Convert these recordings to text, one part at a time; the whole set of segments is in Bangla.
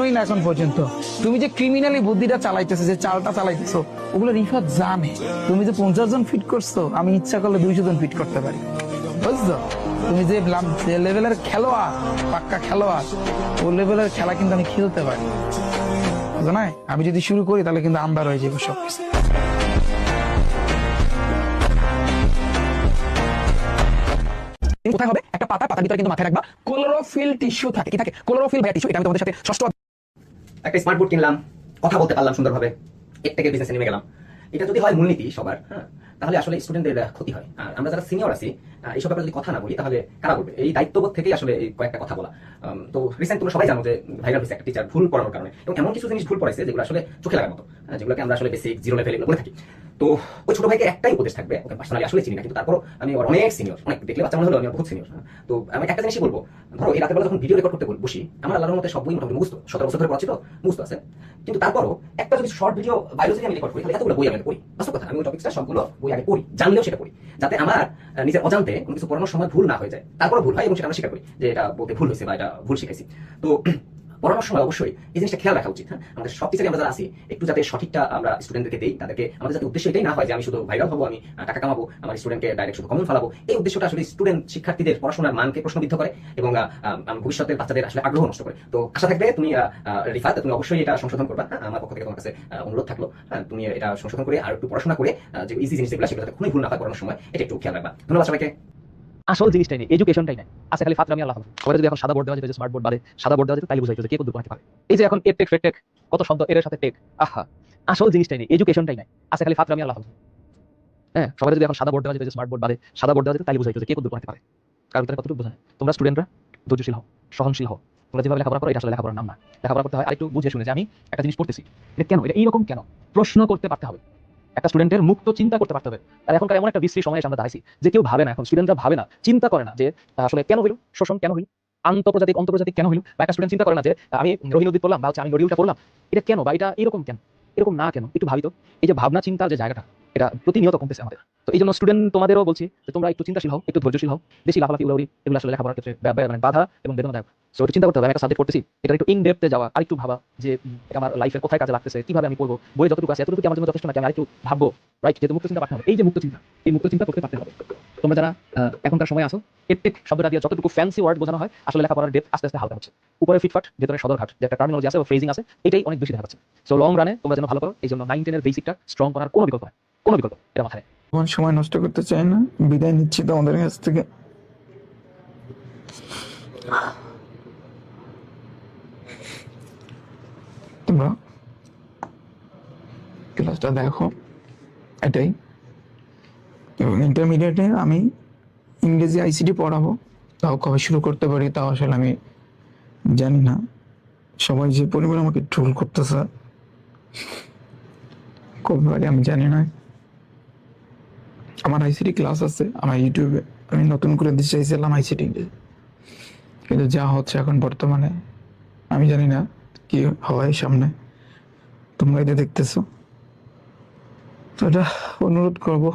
নই না এখন পর্যন্ত। তুমি যে ক্রিমিনালি বুদ্ধিটা চালাইতেছো, যে চালটা চালাইতেছো, ওগুলো রিফাত জানে। তুমি যে 50 জন ফিট করছো, আমি ইচ্ছা করলে 200 জন ফিট করতে পারি, বুঝছো? তুমি যে লেভেলের খেলোয়াড়, পাক্কা খেলোয়াড়, ও লেভেলের খেলা কিন্তু আমি খেলতে পারি, বুঝো না? আমি যদি শুরু করি তাহলে কিন্তু আন্দার হয়ে যাবে সবকিছু। কোথায় হবে একটা পাতার ভিতরে কিন্তু মাথায় রাখবা ক্লোরোফিল টিস্যু থাকে। কি থাকে? ক্লোরোফিল বা টিস্যু। এটা আমি তোমাদের সাথে ষষ্ঠ একটা স্মার্ট বোর্ড কিনলাম, কথা বলতে পারলাম সুন্দরভাবে, এর থেকে বিজনেসে নেমে গেলাম। এটা যদি হয় মূলনীতি সবার, হ্যাঁ, তাহলে আসলে স্টুডেন্টদের ক্ষতি হয়। আর আমরা যারা সিনিয়র আছি, এইসব ব্যাপারে যদি কথা না বলি তাহলে কারা বলবে? এই দায়িত্ববোধ থেকেই আসলে এই কয়েকটা কথা বলা। তো রিসেন্ট তোমরা সবাই জানো যে ভাইরাল হয়েছে একটা টিচার ভুল পড়ানোর কারণে, এবং এমন কিছু জিনিস ভুল পড়াইছে যেগুলো আসলে চোখে লাগার মতো, যেগুলোকে আমরা আসলে বেসিক জিরো লেভেল এগুলো বলে থাকি। তো ওই ছোট ভাইকে একটাই উপদেশ থাকবে, ওকে পার্সোনালি আসলে চিনি না, কিন্তু তারপরও আমি অনেক সিনিয়র, অনেক দেখলে বাচ্চা মনে হলো আমি বহুত সিনিয়র। তো আমি একটা জিনিসই বলবো, ধরো এই রাতের বেলা যখন ভিডিও রেকর্ড করতে বসি, আমার আল্লাহর মতে সব বই মোটামুটি মুখস্থ, 17 বছর ধরে পড়াচ্ছি তো মুখস্থ আছে। কিন্তু তারপরও একটা যদি শর্ট ভিডিও বায়োলজি আমি রেকর্ড করি, তাহলে এতগুলো বই আমি পড়ি। বাস্তব কথা, আমি ওই টপিকটা সবগুলো বই আগে পড়ি, জানলেও সেটা পড়ি, যাতে আমার নিজের অজান্তে কোনো কিছু পড়ানোর সময় ভুল না হয়ে যায়। তারপরে ভুল হয় এবং সেটা আমরা স্বীকার করি যে এটা বলতে ভুল হয়েছে বা এটা ভুল শিখাইছি। তো পড়ানোর সময় অবশ্যই এই জিনিসটা খেয়াল রাখা উচিত। হ্যাঁ, আমাদের সব টিচারই আমরা যারা আছি, একটু যাতে সঠিকটা আমরা স্টুডেন্টদেরকে দেই, তাদেরকে আমাদের যাতে উদ্দেশ্য এটাই না হয় যে আমি শুধু ভাইরাল হবো, আমি টাকা কামাবো, আমার স্টুডেন্টকে ডাইরেক্ট শুধু কমন ফেলাবো। এই উদ্দেশ্যটা আসলে স্টুডেন্ট শিক্ষার্থীদের পড়াশোনার মানকে প্রশ্নবিদ্ধ করে এবং ভবিষ্যতের বাচ্চাদের আসলে আগ্রহ নষ্ট করে। তো আশা থাকবে তুমি রিফাত, তুমি অবশ্যই এটা সংশোধন করবা। হ্যাঁ, আমার পক্ষ থেকে তোমার কাছে অনুরোধ থাকলো, হ্যাঁ, তুমি এটা সংশোধন করে আর একটু পড়াশোনা করে যে ইজি জিনিস যেগুলো সেগুলো যাতে খুবই ভুল না হয় পড়ানোর সময়, এটা একটু খেয়াল রাখবা। ধন্যবাদ সবাইকে। আসল জিনিসটাই নেই, এডুকেশনটাই নাই, আছে খালি ফাতরামি আল্লাহ। ওরা যদি এখন সাদা বোর্ড দেওয়া যেত, স্মার্ট বোর্ড বাদে সাদা বোর্ড দেওয়া যেত, তাইলে বুঝাইতো যে কে কত পড়াতে পারে। এই যে এখন এডটেক ফেডটেক কত শব্দ, এর সাথে টেক, আহা, আসল জিনিসটাই নেই, এডুকেশনটাই নাই, আছে খালি ফাতরামি আল্লাহ। হ্যাঁ, সবাই যদি এখন সাদা বোর্ড দেওয়া যেত, স্মার্ট বোর্ড বাদে সাদা বোর্ড দেওয়া যেত, তাইলে বুঝাইতো যে কে কত পড়াতে পারে, কার ভিতরে কতটুকু বোঝায়। তোমরা স্টুডেন্টরা ধৈর্যশীল হও, সহনশীল হও। তোমরা যেভাবে লেখাপড়া করো, এটা আসলে লেখাপড়ার নাম না। লেখাপড়া করতে হয় আরেকটু বুঝে শুনে, যে আমি একটা জিনিস পড়তেছি, এটা কেন, এটা এইরকম কেন, প্রশ্ন করতে পারতে হবে। একটা স্টুডেন্টের মুক্ত চিন্তা করতে পারতে হবে। আর এখনকার এমন একটা বিশ্রী সময় আমরা দাঁড়াইছি যে কেউ ভাবে না, এখন স্টুডেন্টরা ভাবে না, চিন্তা করে না যে আসলে কেন হইল শোষণ, কেন হইল অন্তর্জাতিক কেন হইল, বা একটা স্টুডেন্ট চিন্তা করে না যে আমি রোহিণ উদ্ভিদ পড়লাম বা আমি নড়িউলটা পড়লাম, এটা কেন, বা এটা এরকম কেন, এরকম না কেন, একটু ভাবিত। এই যে ভাবনা চিন্তার যে জায়গাটা, এটা প্রতিনিয়ত কমতেছে আমাদের। তো এই জন্য স্টুডেন্ট তোমাদেরও বলছি যে তোমরা একটু চিন্তাশীল হও, একটু ধৈর্যশীল হও। বেশি লাফালাফি উড়াউড়ি এগুলো আসলে লেখাপড়ার ক্ষেত্রে মানে বাধা এবং বেদনাদায়ক। সো একটু চিন্তা করতে হবে, আমি একটা সাবজেক্ট পড়তেছি, এটা একটু ইন ডেপথে যাওয়া, আর একটু ভাবা যে এটা আমার লাইফের কোথায় কাজে লাগতেছে, কিভাবে আমি পড়বো, বইয়ে যতটুকু আছে এতটুকু আমার জন্য যথেষ্ট নাকি, আমি আরেকটু ভাববো, রাইট? যেহেতু মুক্ত চিন্তা পাঠাতে হবে, এই যে মুক্ত চিন্তা, এই মুক্ত চিন্তা করতে পারতে হবে। তোমরা যারা এখনকার সময় আসো, এডটেক শব্দটা দিয়ে যতটুকু ফ্যান্সি ওয়ার্ড বোঝানো হয়, আসলে লেখাপড়ার ডেপথ আস্তে আস্তে হালকা হচ্ছে। উপরে ফিটফাট, ভেতরে সদরঘাট, যে একটা টার্মিনোলজি আছে, ফ্রেজিং আছে, এটাই অনেক বেশি দেখা যাচ্ছে। সো লং রানে তোমরা যেন ভালো করো, এই জন্য 9-10 এর বেসিকটা স্ট্রং করার কোনো বিকল্প এটা মাথায়। আমার সময় নষ্ট করতে চাই না, বিদায় নিচ্ছি তোমাদের কাছ থেকে। তোমরা ক্লাসটা দেখো, এটাই। এবং ইন্টারমিডিয়েটে আমি ইংরেজি আইসিটি পড়াবো, তাও কবে শুরু করতে পারি তাও আসলে আমি জানি না। সবাই যে পরিবার আমাকে ট্রোল করতেছে, কবে পারি আমি জানি না। আমার আইসিটি ক্লাস আছে আমার ইউটিউবে, আমি নতুন করে দিতে চাইছিলাম আইসিটি, কিন্তু যা হচ্ছে এখন বর্তমানে আমি জানি না কি হয় সামনে। তোমরা এটা দেখতেছো, তো এটা অনুরোধ করবো,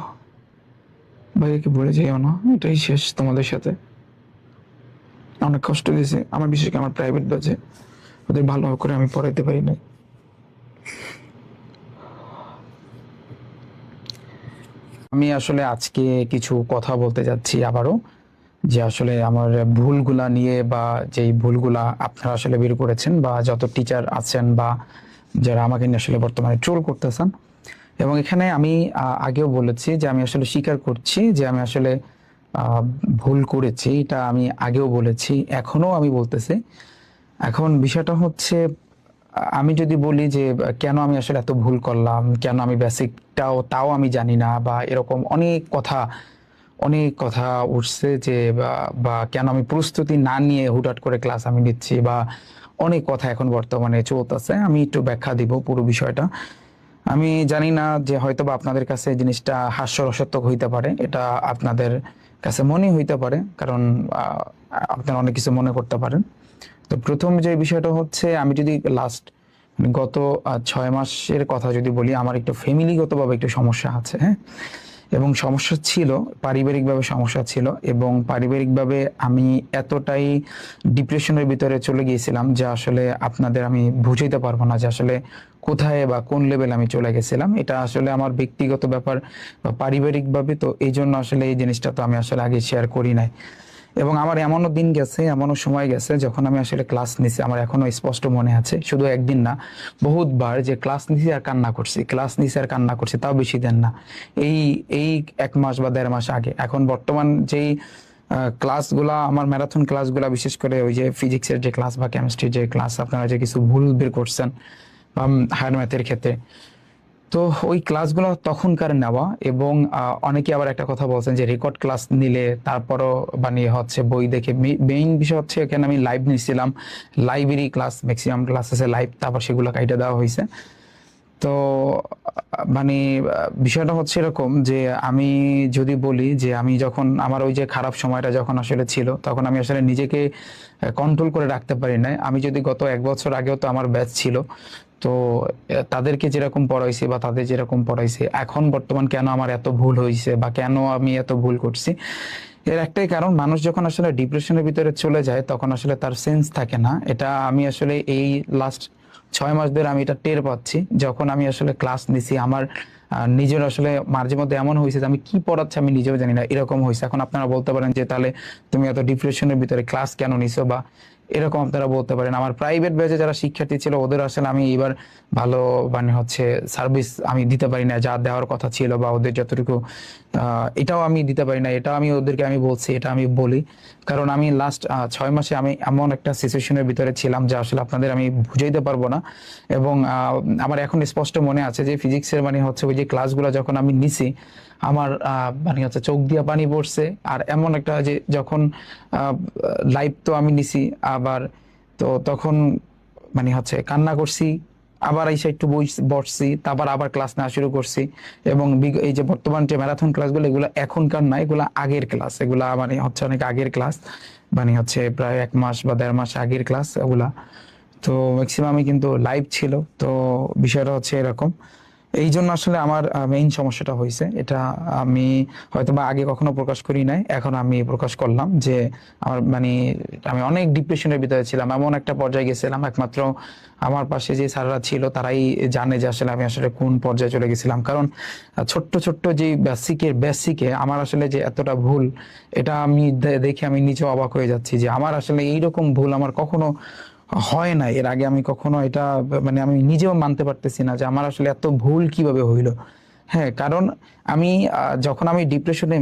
ভাইকে বলে যাইও না, এটাই শেষ তোমাদের সাথে। অনেক কষ্ট দিয়েছে আমার, বিশেষ করে আমার প্রাইভেট ব্যাচে, ওদের ভালো করে আমি পড়াইতে পারি না। আমি আসলে আজকে কিছু কথা বলতে যাচ্ছি আবারও, যে আসলে আমার ভুলগুলা নিয়ে, বা যেই ভুলগুলা আপনারা আসলে বের করেছেন, বা যত টিচার আছেন বা যারা আমাকে নিয়ে আসলে বর্তমানে ট্রোল করতেছেন। এবং এখানে আমি আগেও বলেছি যে আমি আসলে স্বীকার করছি যে আমি আসলে ভুল করেছি, এটা আমি আগেও বলেছি, এখনো আমি বলতেছি। এখন বিষয়টা হচ্ছে, আমি যদি বলি যে কেন আমি আসলে এত ভুল করলাম, কেন আমি বেসিকটাও তাও আমি জানি না, বা এরকম অনেক কথা উঠছে, যে বা কেন আমি প্রস্তুতি না নিয়ে হুটহাট করে ক্লাস আমি দিচ্ছি, বা অনেক কথা এখন বর্তমানে চলতেছে। আমি একটু ব্যাখ্যা দিব পুরো বিষয়টা। আমি জানি না যে হয়তো বা আপনাদের কাছে জিনিসটা হাস্যরসাত্মক হইতে পারে, এটা আপনাদের কাছে মনে হইতে পারে, কারণ আপনারা অনেক কিছু মনে করতে পারেন। তো প্রথম যে বিষয়টা হচ্ছে, আমি যদি গত 6 মাসের কথা যদি বলি, আমার একটু ফ্যামিলিগতভাবে একটু সমস্যা আছে। হ্যাঁ, এবং সমস্যা ছিল, পারিবারিকভাবে সমস্যা ছিল, এবং পারিবারিকভাবে আমি এতটাই ডিপ্রেশনের ভিতরে চলে গিয়েছিলাম যে আসলে আপনাদের আমি বুঝাইতে পারবো না যে আসলে কোথায় বা কোন লেভেল আমি চলে গেছিলাম। এটা আসলে আমার ব্যক্তিগত ব্যাপার বা পারিবারিকভাবে, তো এই জন্য আসলে এই জিনিসটা তো আমি আসলে আগে শেয়ার করি নাই। এবং আমার এমনও দিন গেছে, এমনও সময় গেছে যখন আমি আসলে ক্লাস নিছি, আমার এখনো স্পষ্ট মনে আছে, শুধু একদিন না বহুতবার, যে ক্লাস নিছি আর কান্না করছি, ক্লাস নিছি আর কান্না করছি, তাও বেশি দেন না, এই এই 1 মাস বা 1.5 মাস আগে। এখন বর্তমান যেই ক্লাসগুলা, আমার ম্যারাথন ক্লাসগুলা, বিশেষ করে ওই যে ফিজিক্সের যে ক্লাস বা কেমিস্ট্রির যে ক্লাস, আপনারা যে কিছু ভুল বের করছেন হায়ার ম্যাথের ক্ষেত্রে, তো ওই ক্লাসগুলো তখনকার নেওয়া। এবং অনেকে আবার একটা কথা বলছেন যে রেকর্ড ক্লাস নিলে তারপরও বানিয়ে হচ্ছে বই দেখে, মেইন বিষয় হচ্ছে এখানে আমি লাইভ নিয়েছিলাম, লাইব্রেরি ক্লাস, ম্যাক্সিমাম ক্লাস আছে লাইভ, তারপর সেগুলো কাইটা দেওয়া হয়েছে। তো মানে বিষয়টা হচ্ছে এরকম যে আমি যদি বলি যে আমি যখন আমার ওই যে খারাপ সময়টা যখন আসলে ছিল, তখন আমি আসলে নিজেকে কন্ট্রোল করে রাখতে পারি না। আমি যদি গত 1 বছর আগেও তো আমার ব্যাচ ছিল, তো তাদেরকে যেরকম পড়াইছি বা তাদের যেরকম পড়াইছি, এখন বর্তমান কেন আমার এত ভুল হয়েছে বা কেন আমি এত ভুল করছি, এর একটাই কারণ, মানুষ যখন আসলে ডিপ্রেশনের ভিতরে চলে যায় তখন আসলে তার সেন্স থাকে না। এটা আমি আসলে এই লাস্ট 6 মাস ধরে আমি এটা টের পাচ্ছি। যখন আমি আসলে ক্লাস নিছি, আমার নিজের আসলে মাঝে মধ্যে এমন হয়েছে যে আমি কি পড়াচ্ছি আমি নিজেও জানি না, এরকম হয়েছে। এখন আপনারা বলতে পারেন যে তাহলে তুমি এত ডিপ্রেশনের ভিতরে ক্লাস কেন নিছো, বা এরকম আপনারা বলতে পারেন। আমার প্রাইভেট ব্যাচে যারা শিক্ষার্থী ছিল ওদের আসলে আমি এবার ভালো মানে হচ্ছে সার্ভিস আমি দিতে পারি না, যা দেওয়ার কথা ছিল, বা ওদের যতটুকু এটাও আমি দিতে পারি না। এটা আমি ওদেরকে আমি বলছি, এটা আমি বলি, কারণ আমি লাস্ট 6 মাসে আমি এমন একটা সিচুয়েশনের ভিতরে ছিলাম যে আসলে আপনাদের আমি বুঝাইতে পারবো না। এবং আমার এখন স্পষ্ট মনে আছে যে ফিজিক্সের মানে হচ্ছে ওই যে ক্লাসগুলো যখন আমি নিছি, আমার মানে হচ্ছে চোখ দিয়া পানি পড়ছে। আর এমন একটা যে যখন লাইভ তো আমি নিছি আবার, তো তখন মানে হচ্ছে কান্না করছি, আবার এই একটু বসছি, তারপর আবার ক্লাস নেওয়া শুরু করছি। এবং এই যে বর্তমান যে ম্যারাথন ক্লাসগুলো, এগুলো এখনকার না, এগুলো আগের ক্লাস, এগুলা মানে হচ্ছে অনেক আগের ক্লাস, মানে হচ্ছে প্রায় 1 মাস বা 1.5 মাস আগের ক্লাস এগুলা। তো ম্যাক্সিমামই কিন্তু লাইভ ছিল। তো বিষয়টা হচ্ছে এরকম, এই জন্য আসলে আমার মেইন সমস্যাটা হয়েছে। এটা আমি হয়তো বা আগে কখনো প্রকাশ করি নাই, এখন আমি প্রকাশ করলাম যে আমার মানে আমি অনেক ডিপ্রেশনের ভিতরে ছিলাম, এমন একটা পর্যায়ে গেছিলাম, একমাত্র আমার পাশে যে স্যাররা ছিল তারাই জানে যে আসলে আমি আসলে কোন পর্যায়ে চলে গেছিলাম। কারণ ছোট্ট ছোট্ট যে বেসিকে আমার আসলে যে এতটা ভুল, এটা আমি দেখে আমি নিজেও অবাক হয়ে যাচ্ছি যে আমার আসলে এইরকম ভুল আমার কখনো হয় না এর আগে। আমি কখনো এটা মানে আমি নিজেও মানতে পারতেছি না যে আমার আসলে এত ভুল কিভাবে হইলো। হ্যাঁ, কারণ আমি যখন আমি ডিপ্রেশনে,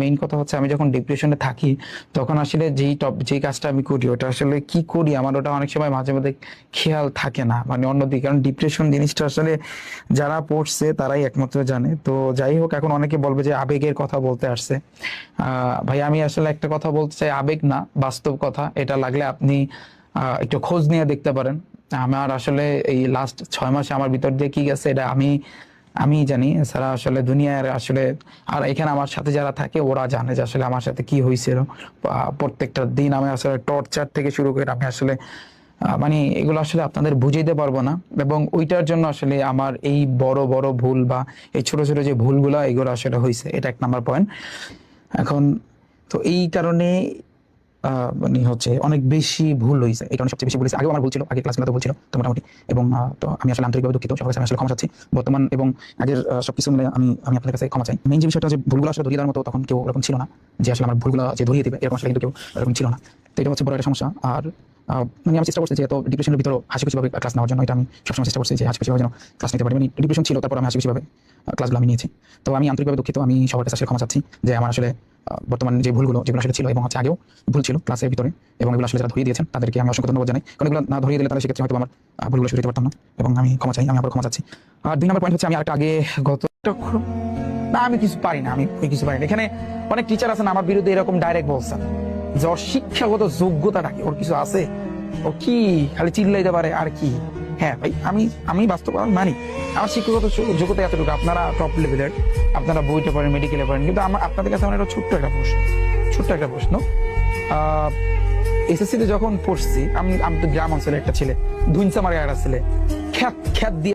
মেইন কথা হচ্ছে আমি যখন ডিপ্রেশনে থাকি তখন আসলে যেই কাজটা আমি করি ওটা আসলে কি করি আমার ওটা অনেক সময় মাঝে মধ্যে খেয়াল থাকে না, মানে অন্যদিকে। কারণ ডিপ্রেশন জিনিসটা আসলে যারা পড়ছে তারাই একমাত্র জানে। তো যাই হোক, এখন অনেকে বলবে যে আবেগের কথা বলতে আসছে। ভাই আমি আসলে একটা কথা বলতে চাই, আবেগ না, বাস্তব কথা। এটা লাগলে আপনি একটু খোঁজ নিয়ে দেখতে পারেন। আমার আসলে এই লাস্ট 6 মাসে আমার ভিতর দিয়ে কি গেছে এটা আমি জানি, এছাড়া আসলে দুনিয়ার আসলে আর এখানে আমার সাথে যারা থাকে ওরা জানে যে আসলে আমার সাথে কি হয়েছিল। প্রত্যেকটা দিন আমি আসলে টর্চার থেকে শুরু করে আমি আসলে মানে এগুলো আসলে আপনাদের বুঝাইতে পারবো না। এবং ওইটার জন্য আসলে আমার এই বড় বড় ভুল বা এই ছোট ছোট যে ভুলগুলো এগুলো আসলে হয়েছে, এটা 1 নাম্বার পয়েন্ট। এখন তো এই কারণে মানে হচ্ছে অনেক বেশি ভুল হয়েছে, এই কারণে সবচেয়ে বেশি ভুল হয়েছে। আগেও আমার ভুল ছিল, আগের ক্লাসগুলো ভুল ছিল তো মোটামুটি। এবং তো আমি আসলে আন্তরিকভাবে দুঃখিত, সবার কাছে আমি আসলে ক্ষমা চাচ্ছি। বর্তমান এবং আগের সবকিছু মিলে আমি আপনাদের কাছে ক্ষমা চাই। মেইন যে বিষয়টা, যে ভুলগুলো আসলে ধরিয়ে দেওয়ার মতো তখন কেউ এরকম ছিল না, যে আসলে আমার ভুলগুলো যে ধরিয়ে দেবে এরকম আসলে কিন্তু কেউ এরকম ছিল না। তো এটা হচ্ছে বড় একটা সমস্যা। আর মানে আমি চেষ্টা করছি যে এত ডিপ্রেশনের ভিতরে হাসি খুশিভাবে ক্লাস নেওয়ার জন্য, এটা আমি সবসময় চেষ্টা করছি যে হাসি খুশিভাবে যেন ক্লাস নিতে পারি। মানে ডিপ্রেশন ছিল, তারপর আমি হাসি খুশিভাবে ক্লাসগুলো আমি নিয়েছি। তো আমি আন্তরিকভাবে দুঃখিত, আমি সবার কাছে আসলে ক্ষমা চাচ্ছি যে আমার আসলে বর্তমান যে ভুলগুলো যেগুলো আসলে ছিল এবং হচ্ছে আগেও ভুল ছিল ক্লাসের ভিতরে, এবং এগুলো আসলে যারা ধরিয়ে দিয়েছেন তাদেরকে আমি অসংখ্য ধন্যবাদ জানাই। কারণ এগুলো না ধরিয়ে দিলে তাহলে সেক্ষেত্রে হয়তো আমার ভুলগুলো শুরু করতে পারতাম না, এবং আমি ক্ষমা চাই, আমি আবার ক্ষমা চাচ্ছি। আর 2 নম্বর পয়েন্ট হচ্ছে, আমি আরেকটা আগে না আমি কিছু পারি না, আমি কিছু পারি না। এখানে অনেক টিচার আছেন আমার বিরুদ্ধে এরকম ডাইরেক্ট বলছেন যে ওর শিক্ষাগত যোগ্যতাটা কি, ওর কিছু আছে, ও কি খালি চিল্লাইতে পারে আর কি। হ্যাঁ ভাই, আমি বাস্তব মানি আমার শিক্ষাগত যোগ্যতা এতটুকু। আপনারা টপ লেভেলের, আপনারা বইতে পারেন, মেডিকেলে পারেন, কিন্তু আপনাদের কাছে আমার একটা ছোট্ট একটা প্রশ্ন। এসএসসি তে যখন পড়ছি, আমি তো গ্রাম অঞ্চলের একটা ছেলে, ধুইনসা মারে একটা ছেলে, খ্যাত দিয়ে